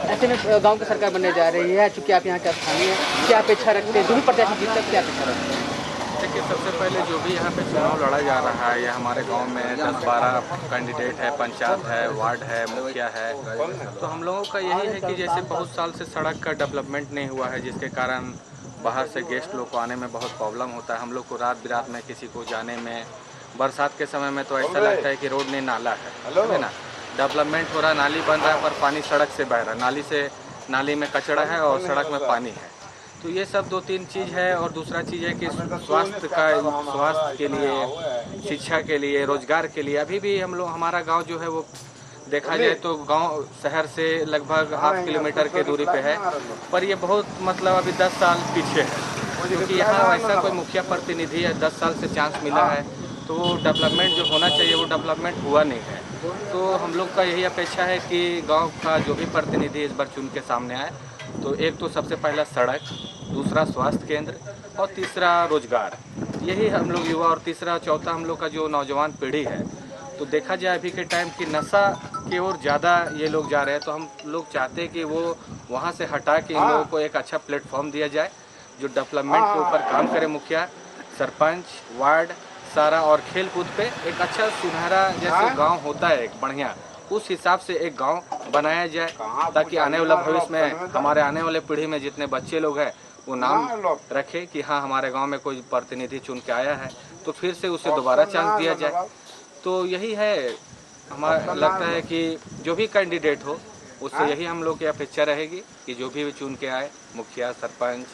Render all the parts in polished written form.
ऐसे में गांव की सरकार बनने जा रही है, चूंकि आप यहाँ के स्थानीय हैं, क्या अपेक्षा रखते हैं? जो भी प्रत्याशी जीतता है क्या अपेक्षा रखते हैं? देखिए, सबसे पहले जो भी यहाँ पे चुनाव लड़ा जा रहा है, ये हमारे गांव में 10-12 कैंडिडेट है, पंचायत है, वार्ड है, मुखिया है। तो हम लोगों का यही है कि जैसे बहुत साल से सड़क का डेवलपमेंट नहीं हुआ है, जिसके कारण बाहर से गेस्ट लोग को आने में बहुत प्रॉब्लम होता है। हम लोग को रात बिरात में किसी को जाने में, बरसात के समय में तो ऐसा लगता है कि रोड नहीं नाला है ना। डेवलपमेंट हो रहा है, नाली बन रहा है, पर पानी सड़क से बह रहा है। नाली में कचरा है और सड़क में पानी है। तो ये सब 2-3 चीज़ है। और दूसरा चीज़ है कि स्वास्थ्य के लिए, शिक्षा के लिए, रोजगार के लिए अभी भी हमारा गांव जो है वो देखा जाए तो गांव शहर से लगभग 0.5 किलोमीटर के दूरी पे है, पर ये बहुत मतलब अभी 10 साल पीछे है, क्योंकि यहाँ ऐसा कोई मुखिया प्रतिनिधि है 10 साल से चांस मिला है, तो वो डेवलपमेंट जो होना चाहिए वो डेवलपमेंट हुआ नहीं है। तो हम लोग का यही अपेक्षा है कि गांव का जो भी प्रतिनिधि इस बार चुन के सामने आए, तो एक तो सबसे पहला सड़क, दूसरा स्वास्थ्य केंद्र और तीसरा रोजगार। यही हम लोग युवा, और तीसरा चौथा हम लोग का जो नौजवान पीढ़ी है। तो देखा जाए अभी के टाइम की नशा की ओर ज़्यादा ये लोग जा रहे हैं, तो हम लोग चाहते हैं कि वो वहाँ से हटा के इन लोगों को एक अच्छा प्लेटफॉर्म दिया जाए जो डेवलपमेंट के ऊपर काम करे। मुखिया, सरपंच, वार्ड सारा, और खेल कूद पे एक अच्छा सुनहरा जैसे गांव होता है एक बढ़िया, उस हिसाब से एक गांव बनाया जाए, ताकि आने वाला भविष्य में हमारे आने वाले पीढ़ी में जितने बच्चे लोग हैं वो नाम रखे कि हाँ हमारे गांव में कोई प्रतिनिधि चुन के आया है, तो फिर से उसे दोबारा चांस दिया जाए। तो यही है, हमारा लगता है कि जो भी कैंडिडेट हो उससे यही हम लोग की अपेक्षा रहेगी कि जो भी चुन के आए, मुखिया, सरपंच,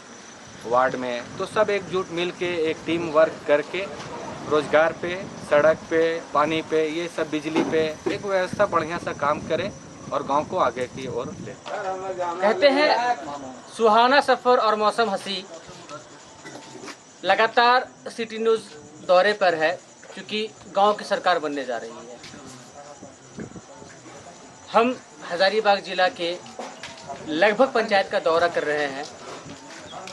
वार्ड में, तो सब एकजुट मिल के एक टीम वर्क करके रोजगार पे, सड़क पे, पानी पे, ये सब बिजली पे एक व्यवस्था बढ़िया सा काम करे और गांव को आगे की ओर ले। कहते हैं सुहाना सफर और मौसम हंसी लगातार सिटी न्यूज़ दौरे पर है, क्योंकि गांव की सरकार बनने जा रही है। हम हजारीबाग जिला के लगभग पंचायत का दौरा कर रहे हैं,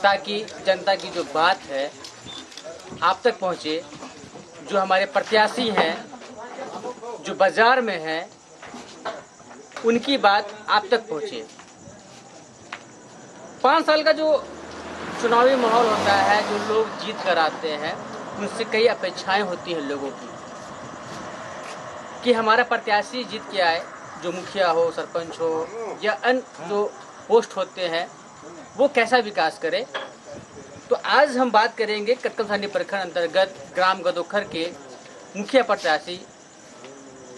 ताकि जनता की जो बात है आप तक पहुंचे, जो हमारे प्रत्याशी हैं, जो बाजार में हैं, उनकी बात आप तक पहुंचे। 5 साल का जो चुनावी माहौल होता है, जो लोग जीत कर आते हैं, उनसे कई अपेक्षाएं होती हैं लोगों की कि हमारा प्रत्याशी जीत के आए, जो मुखिया हो, सरपंच हो या अन्य जो पोस्ट होते हैं, वो कैसा विकास करे। तो आज हम बात करेंगे कटकमसांडी प्रखंड अंतर्गत ग्राम गदोखर के मुखिया प्रत्याशी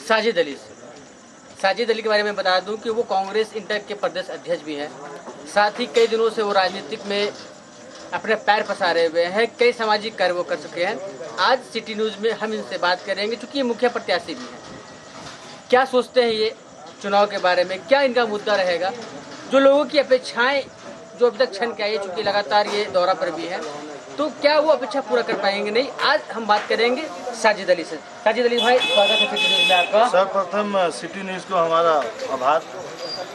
साजिद अली से। साजिद अली के बारे में बता दूं कि वो कांग्रेस इंटर के प्रदेश अध्यक्ष भी हैं, साथ ही कई दिनों से वो राजनीतिक में अपने पैर पसारे हुए हैं, कई सामाजिक कार्य वो कर चुके हैं। आज सिटी न्यूज़ में हम इनसे बात करेंगे, चूँकि ये मुखिया प्रत्याशी भी हैं। क्या सोचते हैं ये चुनाव के बारे में, क्या इनका मुद्दा रहेगा, जो लोगों की अपेक्षाएं जो अभी तक छन के आई, चूँकि लगातार ये दौरा पर भी है, तो क्या वो अपेक्षा पूरा कर पाएंगे नहीं। आज हम बात करेंगे साजिद अली से। साजिद अली भाई, स्वागत है सिटी न्यूज़ में आपका। सर्वप्रथम सिटी न्यूज़ को हमारा आभार।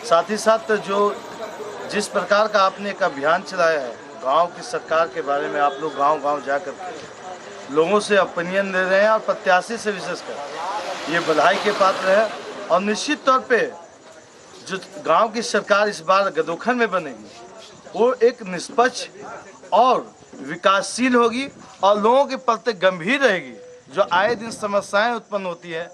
साथ ही साथ जिस प्रकार का आपने एक अभियान चलाया है गांव की सरकार के बारे में, आप लोग गांव-गांव जा कर के लोगों से ओपिनियन दे रहे हैं, और प्रत्याशी से विशेषकर ये बधाई के पात्र है। और निश्चित तौर पे जो गांव की सरकार इस बार गदोखर में बनेगी, वो एक निष्पक्ष और विकासशील होगी और लोगों के प्रति गंभीर रहेगी। जो आए दिन समस्याएं उत्पन्न होती है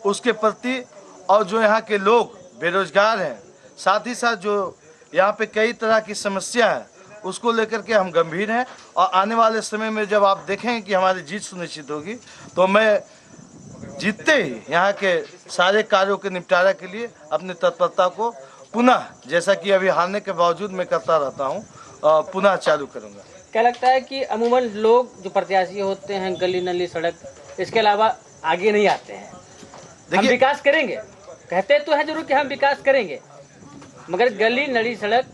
उसके प्रति, और जो यहाँ के लोग बेरोजगार हैं, साथ ही साथ जो यहाँ पे कई तरह की समस्या है, उसको लेकर के हम गंभीर हैं। और आने वाले समय में जब आप देखेंगे कि हमारी जीत सुनिश्चित होगी, तो मैं जीतते ही यहाँ के सारे कार्यों के निपटारा के लिए अपनी तत्परता को पुनः, जैसा कि अभी हारने के बावजूद मैं करता रहता हूँ, पुनः चालू करूँगा। क्या लगता है कि अमूमन लोग जो प्रत्याशी होते हैं गली नली सड़क, इसके अलावा आगे नहीं आते हैं? हम विकास करेंगे, कहते तो है जरूर कि हम विकास करेंगे, मगर गली नली सड़क,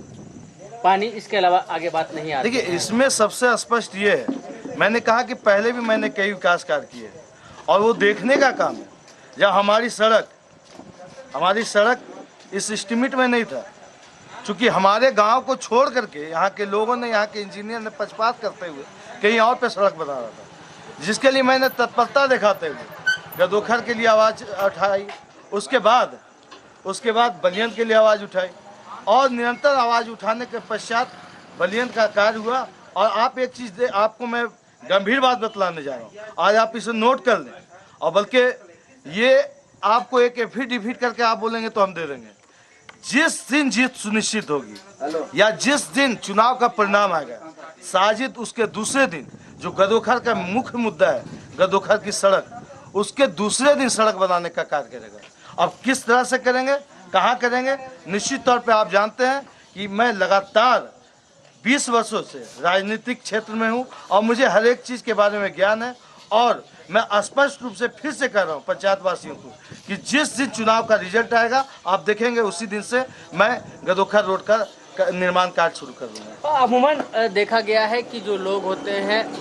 पानी, इसके अलावा आगे बात नहीं आती। देखिए, इसमें सबसे स्पष्ट ये है, मैंने कहा कि पहले भी मैंने कई विकास कार्य किए हैं, और वो देखने का काम है। जब हमारी सड़क इस एस्टीमेट में नहीं था, चूँकि हमारे गांव को छोड़ करके यहाँ के लोगों ने, यहाँ के इंजीनियर ने पक्षपात करते हुए कहीं और पे सड़क बना रहा था, जिसके लिए मैंने तत्परता दिखाते हुए गदोखर के लिए आवाज़ उठाई, उसके बाद बलियन के लिए आवाज़ उठाई, और निरंतर आवाज़ उठाने के पश्चात बलियन का कार्य हुआ। और आप एक चीज़ आपको मैं गंभीर बात बतलाने जा रहा हूँ, आज आप इसे नोट कर लें, और बल्कि ये आपको एक एफिडेविट करके आप बोलेंगे तो हम दे देंगे। जिस दिन जीत सुनिश्चित होगी या जिस दिन चुनाव का परिणाम आएगा, साजिद उसके दूसरे दिन जो गदोखर का मुख्य मुद्दा है, गदोखर की सड़क, उसके दूसरे दिन सड़क बनाने का कार्य करेगा। अब किस तरह से करेंगे, कहाँ करेंगे, निश्चित तौर पे आप जानते हैं कि मैं लगातार 20 वर्षों से राजनीतिक क्षेत्र में हूँ और मुझे हर एक चीज़ के बारे में ज्ञान है। और मैं स्पष्ट रूप से फिर से कह रहा हूँ पंचायत वासियों को कि जिस दिन चुनाव का रिजल्ट आएगा आप देखेंगे, उसी दिन से मैं गदोखर रोड का निर्माण कार्य शुरू कर दूँगा। अमूमन देखा गया है कि जो लोग होते हैं,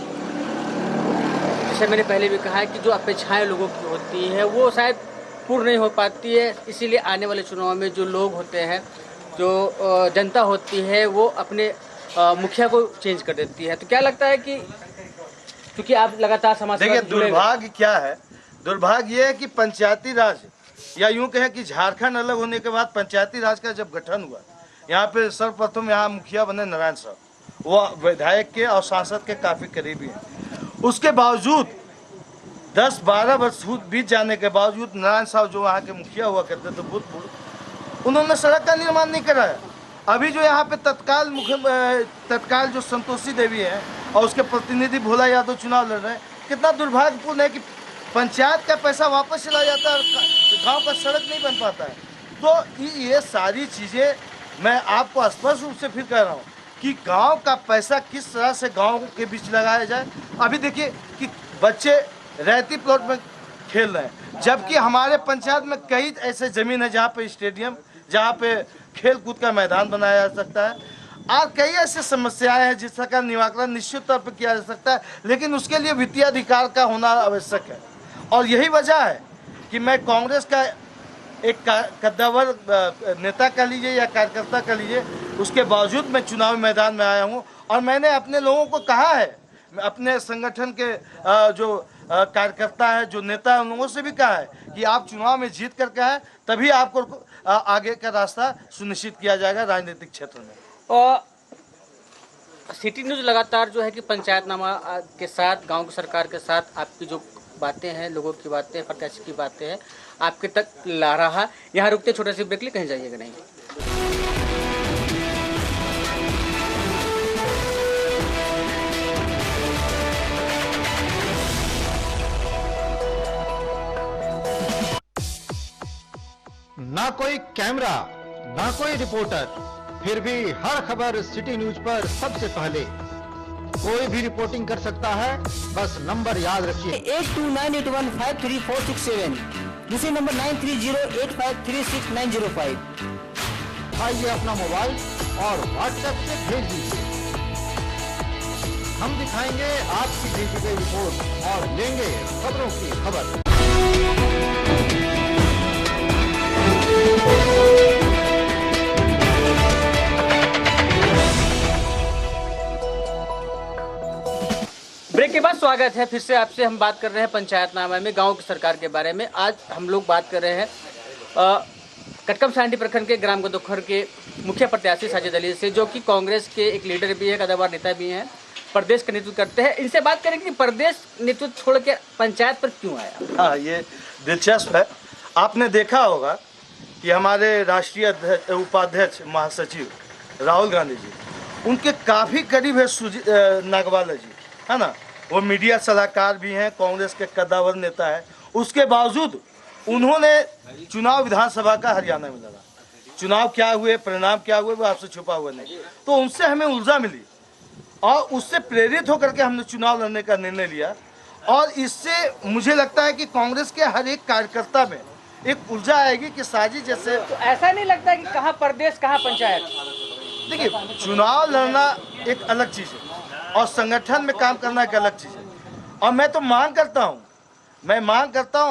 जैसे मैंने पहले भी कहा है कि जो अपेक्षाएं लोगों की होती है वो शायद पूर्ण नहीं हो पाती है, इसीलिए आने वाले चुनाव में जो लोग होते हैं, जो जनता होती है, वो अपने मुखिया को चेंज कर देती है। तो क्या लगता है कि क्योंकि आप लगातार समाज से देखिए, दुर्भाग्य क्या है, दुर्भाग्य ये है कि पंचायती राज, या यूं कहें कि झारखंड अलग होने के बाद पंचायती राज का जब गठन हुआ, यहाँ पे सर्वप्रथम यहाँ मुखिया बने नारायण साहब, वो विधायक के और सांसद के काफ़ी करीबी हैं। उसके बावजूद 10-12 वर्ष बीत जाने के बावजूद नारायण साहब जो वहाँ के मुखिया हुआ करते थे भूतपूर्व, उन्होंने सड़क का निर्माण नहीं कराया। अभी जो यहाँ पे तत्काल जो संतोषी देवी है और उसके प्रतिनिधि भोला यादव चुनाव लड़ रहे हैं, कितना दुर्भाग्यपूर्ण है कि पंचायत का पैसा वापस चला जाता है और गांव का सड़क नहीं बन पाता है। तो ये सारी चीज़ें मैं आपको स्पष्ट रूप से फिर कह रहा हूँ कि गांव का पैसा किस तरह से गांव के बीच लगाया जाए। अभी देखिए कि बच्चे रहती प्लॉट में खेल रहे हैं, जबकि हमारे पंचायत में कई ऐसे ज़मीन है जहाँ पे स्टेडियम, जहाँ पे खेल कूद का मैदान बनाया जा सकता है, और कई ऐसे समस्याएं हैं जिसका निराकरण निश्चित तौर पर किया जा सकता है, लेकिन उसके लिए वित्तीय अधिकार का होना आवश्यक है। और यही वजह है कि मैं कांग्रेस का एक कद्दावर नेता कह लीजिए या कार्यकर्ता कह लीजिए, उसके बावजूद मैं चुनावी मैदान में आया हूं। और मैंने अपने लोगों को कहा है, अपने संगठन के जो कार्यकर्ता है, जो नेता है, उन लोगों से भी कहा है कि आप चुनाव में जीत करके आए, तभी आपको आगे का रास्ता सुनिश्चित किया जाएगा राजनीतिक क्षेत्र में। और सिटी न्यूज़ लगातार जो है कि पंचायतनामा के साथ, गांव की सरकार के साथ आपकी जो बातें हैं, लोगों की बातें, प्रत्याशी की बातें हैं, आपके तक ला रहा है। यहाँ रुकते छोटे से ब्रेक लिए, कहीं जाइएगा नहीं। ना कोई कैमरा, ना कोई रिपोर्टर, फिर भी हर खबर सिटी न्यूज पर सबसे पहले। कोई भी रिपोर्टिंग कर सकता है, बस नंबर याद रखिए 8298153467, दूसरे नंबर 9308536905। उठाइए अपना मोबाइल और व्हाट्सएप से भेज दीजिए। हम दिखाएंगे आपकी भेजी गई रिपोर्ट और लेंगे खबरों की खबर। ब्रेक के बाद स्वागत है फिर से आपसे। हम बात कर रहे हैं पंचायतनामा में गांव की सरकार के बारे में। आज हम लोग बात कर रहे हैं कटकमसांडी प्रखंड के ग्राम गदोखर के मुखिया प्रत्याशी साजिद अली से, जो कि कांग्रेस के एक लीडर भी है, कदावर नेता भी हैं, प्रदेश का नेतृत्व करते हैं। इनसे बात करेंगे कि प्रदेश नेतृत्व छोड़ के पंचायत पर क्यों आया। हाँ, ये दिलचस्प है। आपने देखा होगा कि हमारे राष्ट्रीय उपाध्यक्ष महासचिव राहुल गांधी जी, उनके काफ़ी करीब है नागवाला जी, है ना, वो मीडिया सलाहकार भी हैं, कांग्रेस के कद्दावर नेता है। उसके बावजूद उन्होंने चुनाव विधानसभा का हरियाणा में लड़ा। चुनाव क्या हुए, परिणाम क्या हुए, वो आपसे छुपा हुआ नहीं। तो उनसे हमें ऊर्जा मिली और उससे प्रेरित होकर के हमने चुनाव लड़ने का निर्णय लिया। और इससे मुझे लगता है कि कांग्रेस के हर एक कार्यकर्ता में एक ऊर्जा आएगी कि साजिद जैसे। तो ऐसा नहीं लगता कि कहाँ प्रदेश कहाँ पंचायत। देखिए, चुनाव लड़ना एक अलग चीज़ है और संगठन में काम करना एक अलग चीज़ है। और मैं तो मांग करता हूँ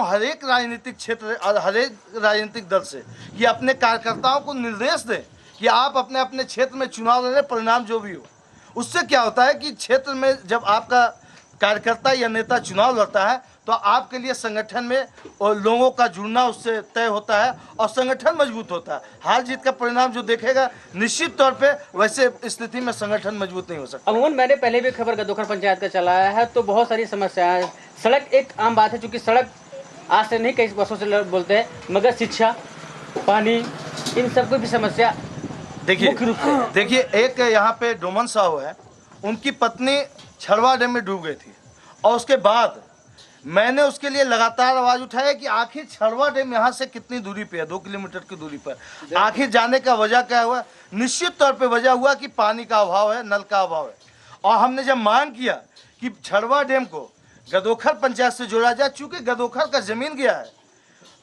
हर एक राजनीतिक क्षेत्र और हर एक राजनीतिक दल से कि अपने कार्यकर्ताओं को निर्देश दें कि आप अपने अपने क्षेत्र में चुनाव लड़ें, परिणाम जो भी हो। उससे क्या होता है कि क्षेत्र में जब आपका कार्यकर्ता या नेता चुनाव लड़ता है तो आपके लिए संगठन में और लोगों का जुड़ना उससे तय होता है और संगठन मजबूत होता है। हार जीत का परिणाम जो देखेगा निश्चित तौर पे वैसे स्थिति में संगठन मजबूत नहीं हो सकता। अमूमन मैंने पहले भी खबर गदोखर पंचायत का चलाया है, तो बहुत सारी समस्याएं, सड़क एक आम बात है, चूँकि सड़क आज से नहीं कई वर्षों से लोग बोलते हैं, मगर शिक्षा, पानी, इन सबको भी समस्या देखिए एक यहाँ पे डोमन साहू है, उनकी पत्नी छड़वा डैम में डूब गई थी और उसके बाद मैंने उसके लिए लगातार आवाज उठाया कि आखिर छड़वा डैम यहाँ से कितनी दूरी पे है, 2 किलोमीटर की दूरी पर। आखिर जाने का वजह क्या हुआ? निश्चित तौर पे वजह हुआ कि पानी का अभाव है, नल का अभाव है। और हमने जब मांग किया कि छड़वा डैम को गदोखर पंचायत से जोड़ा जाए, चूंकि गदोखर का जमीन गया है,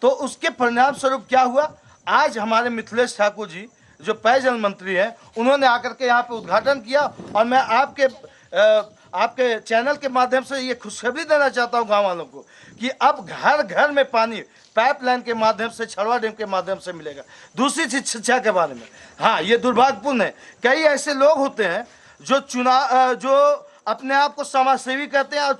तो उसके परिणाम स्वरूप क्या हुआ, आज हमारे मिथिलेश ठाकुर जी जो पेयजल मंत्री हैं, उन्होंने आकर के यहाँ पे उद्घाटन किया। और मैं आपके चैनल के माध्यम से ये खुशखबरी देना चाहता हूँ गांव वालों को कि अब घर घर में पानी पाइपलाइन के माध्यम से, छड़वा डैम के माध्यम से मिलेगा। दूसरी चीज शिक्षा के बारे में, हाँ ये दुर्भाग्यपूर्ण है, कई ऐसे लोग होते हैं जो अपने आप को समाजसेवी कहते हैं और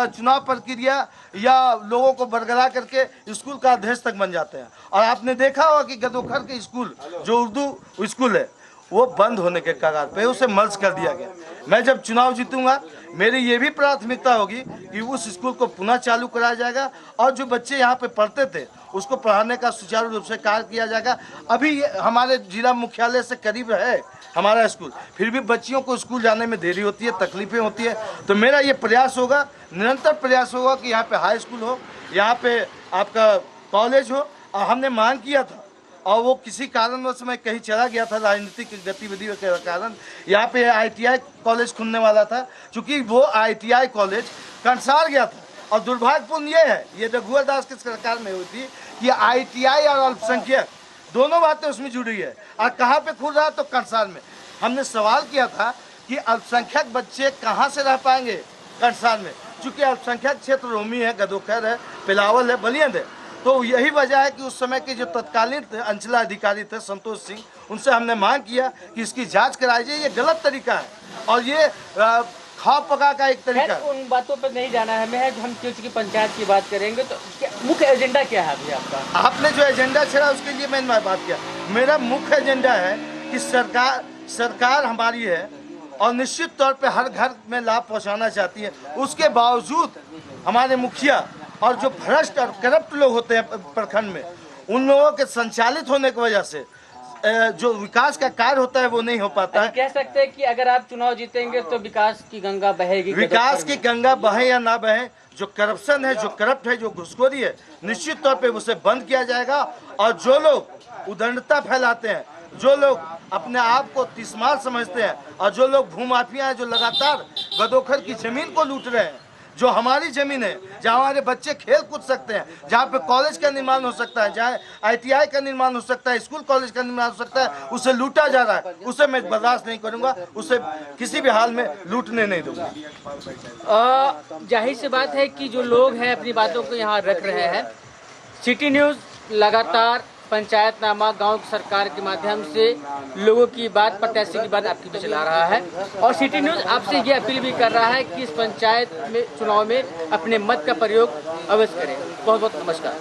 चुनाव प्रक्रिया या लोगों को बरकरार करके स्कूल का अध्यक्ष तक बन जाते हैं। और आपने देखा होगा कि गदोखर के स्कूल जो उर्दू स्कूल है वो बंद होने के कगार पे, उसे मर्ज कर दिया गया। मैं जब चुनाव जीतूंगा मेरी ये भी प्राथमिकता होगी कि उस स्कूल को पुनः चालू कराया जाएगा और जो बच्चे यहाँ पे पढ़ते थे उसको पढ़ाने का सुचारू रूप से कार्य किया जाएगा। अभी हमारे जिला मुख्यालय से करीब है हमारा स्कूल, फिर भी बच्चियों को स्कूल जाने में देरी होती है, तकलीफें होती है। तो मेरा ये प्रयास होगा, निरंतर प्रयास होगा कि यहाँ पे हाई स्कूल हो, यहाँ पे आपका कॉलेज हो। और हमने मांग किया था और वो किसी कारणवश मैं कहीं चला गया था, राजनीतिक गतिविधियों के कारण। यहाँ पे ITI कॉलेज खुलने वाला था, चूँकि वो ITI कॉलेज कंसार गया था। और दुर्भाग्यपूर्ण ये है, ये रघुवर दास की सरकार में हुई थी कि ITI और अल्पसंख्यक दोनों बातें उसमें जुड़ी है। और कहाँ पे खुल रहा है? तो कंसार में। हमने सवाल किया था कि अल्पसंख्यक बच्चे कहाँ से रह पाएंगे कंसार में, चूँकि अल्पसंख्यक क्षेत्र रोमी है, गदोखर है, पिलावल है, बलियंद है। तो यही वजह है कि उस समय के जो तत्कालीन अंचलाधिकारी थे संतोष सिंह, उनसे हमने मांग किया कि इसकी जांच कराई जाए। ये गलत तरीका है और ये खाव पका का एक तरीका है। उन बातों पर नहीं जाना है हमें, हम क्योंकि पंचायत की बात करेंगे तो मुख्य एजेंडा क्या है अभी आपका? आपने जो एजेंडा छेड़ा उसके लिए मैंने बात किया। मेरा मुख्य एजेंडा है कि सरकार हमारी है और निश्चित तौर पे हर घर में लाभ पहुंचाना चाहती है। उसके बावजूद हमारे मुखिया और जो भ्रष्ट और करप्ट लोग होते हैं प्रखंड में, उन लोगों के संचालित होने की वजह से जो विकास का कार्य होता है वो नहीं हो पाता है। कह सकते हैं कि अगर आप चुनाव जीतेंगे तो विकास की गंगा बहेगी। विकास की गंगा बहे या ना बहे, जो करप्शन है, जो करप्ट है, जो घुसखोरी है, निश्चित तौर पे उसे बंद किया जाएगा। और जो लोग उदंडता फैलाते हैं, जो लोग अपने आप को तिस्मार समझते हैं और जो लोग भूमाफिया हैं, जो लगातार गदोखर की जमीन को लूट रहे हैं, जो हमारी जमीन है, जहाँ हमारे बच्चे खेल कूद सकते हैं, जहाँ पे कॉलेज का निर्माण हो सकता है, जहाँ ITI का निर्माण हो सकता है, स्कूल कॉलेज का निर्माण हो सकता है, उसे लूटा जा रहा है, उसे मैं बर्दाश्त नहीं करूँगा, उसे किसी भी हाल में लूटने नहीं दूंगा। जाहिर सी बात है कि जो लोग हैं अपनी बातों को यहाँ रख रहे हैं। सिटी न्यूज़ लगातार पंचायतनामा गांव की सरकार के माध्यम से लोगों की बात, प्रत्याशी की बात आपकी बीच ला रहा है और सिटी न्यूज़ आपसे ये अपील भी कर रहा है कि इस पंचायत में चुनाव में अपने मत का प्रयोग अवश्य करें। बहुत बहुत नमस्कार।